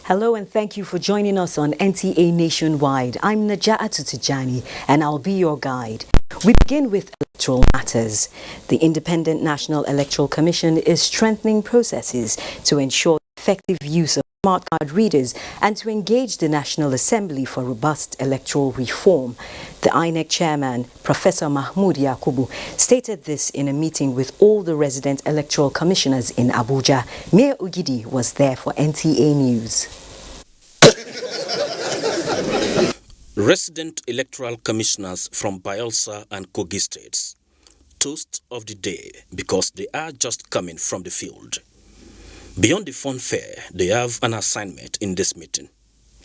Hello and thank you for joining us on NTA Nationwide. I'm Naja'atu Tijani and I'll be your guide. We begin with electoral matters. The Independent National Electoral Commission is strengthening processes to ensure effective use of smart card readers and to engage the National Assembly for robust electoral reform. The INEC chairman, Professor Mahmood Yakubu, stated this in a meeting with all the resident electoral commissioners in Abuja. Mayor Ogidi was there for NTA News. Resident electoral commissioners from Bayelsa and Kogi states. Toast of the day because they are just coming from the field. Beyond the funfair, they have an assignment in this meeting.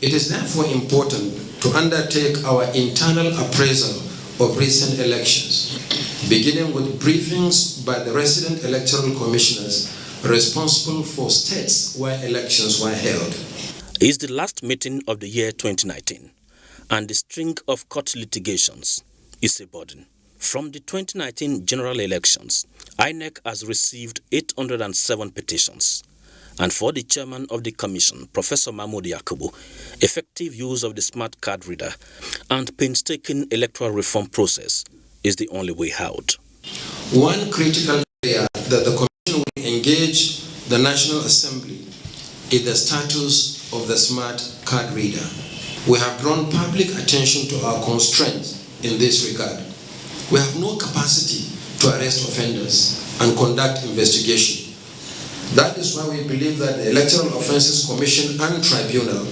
It is therefore important to undertake our internal appraisal of recent elections, beginning with briefings by the resident electoral commissioners responsible for states where elections were held. It is the last meeting of the year 2019, and the string of court litigations is a burden. From the 2019 general elections, INEC has received 807 petitions. And for the chairman of the commission, Professor Mahmood Yakubu, effective use of the smart card reader and painstaking electoral reform process is the only way out. One critical area that the commission will engage the National Assembly is the status of the smart card reader. We have drawn public attention to our constraints in this regard. We have no capacity to arrest offenders and conduct investigation. That is why we believe that the Electoral Offences Commission and Tribunal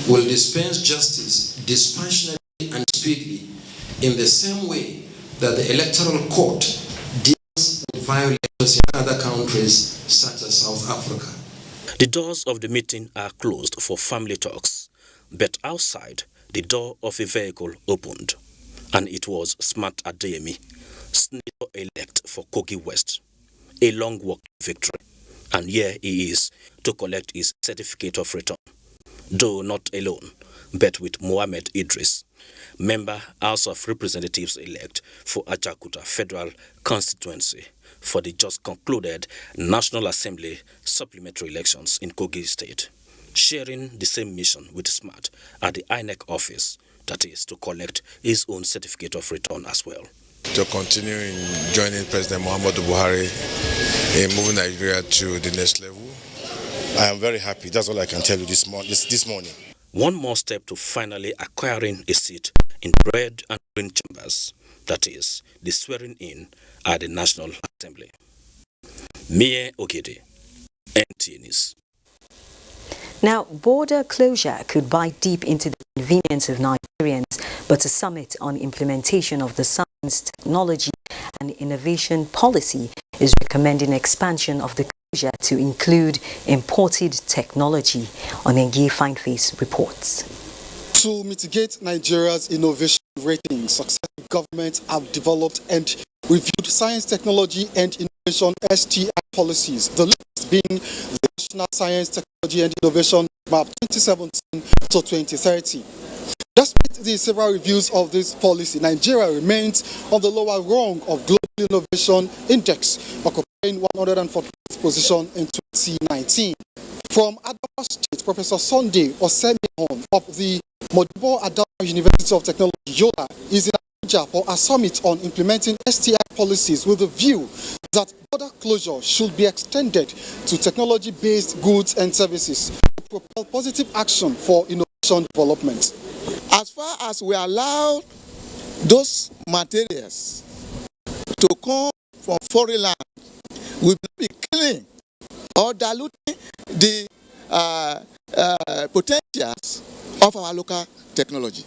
will dispense justice dispassionately and speedily in the same way that the Electoral Court deals with violations in other countries such as South Africa. The doors of the meeting are closed for family talks, but outside, the door of a vehicle opened, and it was Smart Adeyemi, Senator-elect for Kogi West, a long walk to victory. And here he is to collect his certificate of return, though not alone, but with Mohammed Idris, member House of Representatives elect for Ajakuta Federal Constituency for the just concluded National Assembly supplementary elections in Kogi State, sharing the same mission with Smart at the INEC office, that is to collect his own certificate of return as well. To continue in joining President Muhammadu Buhari in moving Nigeria to the next level. I am very happy. That's all I can tell you this morning. One more step to finally acquiring a seat in red and green chambers, that is, the swearing in at the National Assembly. Mayor Ogidi, NTA News. Now, border closure could bite deep into the convenience of Nigerians, but a summit on implementation of the Science, Technology and Innovation Policy is recommending expansion of the closure to include imported technology. Onengi Fineface reports. To mitigate Nigeria's innovation rating, successive governments have developed and reviewed science, technology and innovation STI policies, the latest being the National Science, Technology and Innovation Map 2017 to 2030. Despite the several reviews of this policy, Nigeria remains on the lower rung of Global Innovation Index, occupying 140th position in 2019. From Adamawa State, Professor Sunday Osemiahon of the Modibo Adamawa University of Technology, Yola, is in Abuja for a summit on implementing STI policies with the view that border closure should be extended to technology-based goods and services to propel positive action for innovation development. As far as we allow those materials to come from foreign land, we will be killing or diluting the potentials of our local technology.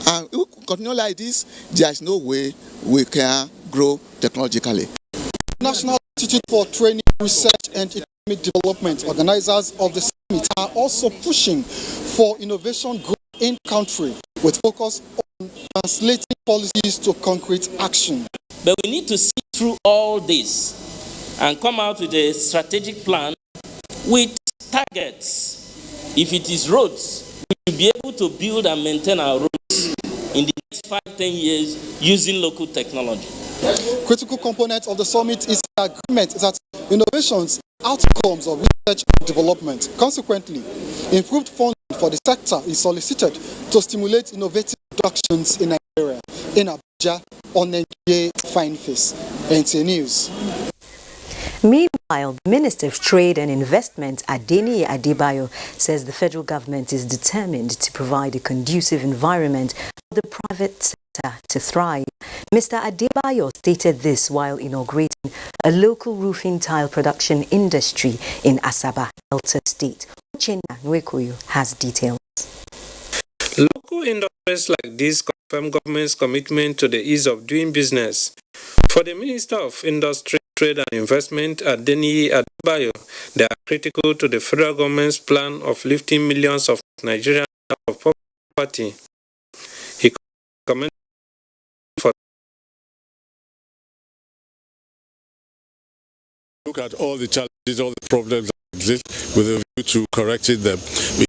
And if we continue like this, there is no way we can grow technologically. National Institute for Training, Research and Economic Development, organizers of the summit, are also pushing for innovation growth in country with focus on translating policies to concrete action. But we need to see through all this and come out with a strategic plan with targets. If it is roads, we should be able to build and maintain our roads in the next 5-10 years using local technology. Critical component of the summit is the agreement that innovations outcomes of research and development. Consequently, Improved funding for the sector is solicited to stimulate innovative productions in Nigeria. In Abuja, on NGA Fine Face, NTA News. Meanwhile, the Minister of Trade and Investment, Adeniyi Adebayo, says the federal government is determined to provide a conducive environment for the private sector to thrive. Mr. Adebayo stated this while inaugurating a local roofing tile production industry in Asaba, Bayelsa State. Uchenna Nwekoyo has details. Local industries like this confirm government's commitment to the ease of doing business. For the Minister of Industry, Trade and Investment, Adeniyi Adebayo, they are critical to the federal government's plan of lifting millions of Nigerians out of poverty. He commended for look at all the challenges, all the problems that exist with a view to correcting them.